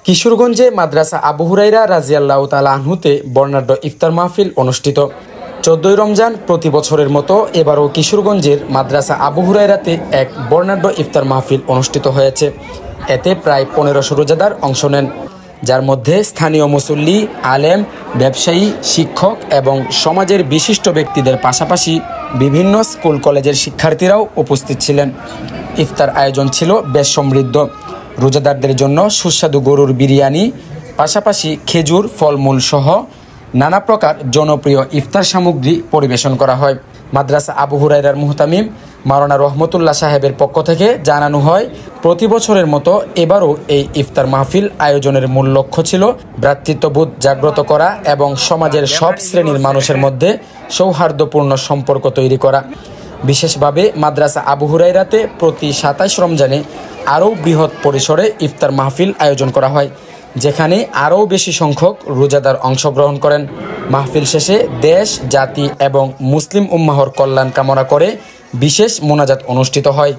কিশোরগঞ্জে মাদ্রাসা আবু হুরাইরা রাজিয়াল্লাহু তাআলা আনহুতে বর্ণাঢ্য ইফতার মাহফিল অনুষ্ঠিত। 14ই রমজান প্রতি বছরের মতো এবারও কিশোরগঞ্জের মাদ্রাসা আবু হুরাইরাতে এক বর্ণাঢ্য ইফতার মাহফিল অনুষ্ঠিত হয়েছে। এতে প্রায় 1500 রোজাদার অংশ নেন, যার মধ্যে স্থানীয় মুসল্লি, আলেম, ব্যবসায়ী, শিক্ষক এবং সমাজের বিশিষ্ট ব্যক্তিদের পাশাপাশি বিভিন্ন স্কুল কলেজের শিক্ষার্থীরাও উপস্থিত ছিলেন। ইফতার আয়োজন ছিল বেশ সমৃদ্ধ। রোজাদারদের জন্য সুস্বাদু গরুর বিরিয়ানি, পাশাপাশি খেজুর, ফলমূল সহ নানা প্রকার জনপ্রিয় ইফতার সামগ্রী পরিবেশন করা হয়। মাদ্রাসা আবু হুরাইরার মুহতামিম মাওলানা রহমতুল্লাহ সাহেবের পক্ষ থেকে জানানো হয়, প্রতি বছরের মতো এবারও এই ইফতার মাহফিল আয়োজনের মূল লক্ষ্য ছিল ভ্রাতৃত্ববোধ জাগ্রত করা এবং সমাজের সব শ্রেণীর মানুষের মধ্যে সৌহার্দ্যপূর্ণ সম্পর্ক তৈরি করা। বিশেষভাবে মাদ্রাসা আবু হুরাইরাতে প্রতি 27 রমজানে আরও বৃহৎ পরিসরে ইফতার মাহফিল আয়োজন করা হয়, যেখানে আরও বেশি সংখ্যক রোজাদার অংশগ্রহণ করেন। মাহফিল শেষে দেশ, জাতি এবং মুসলিম উম্মাহর কল্যাণ কামনা করে বিশেষ মোনাজাত অনুষ্ঠিত হয়।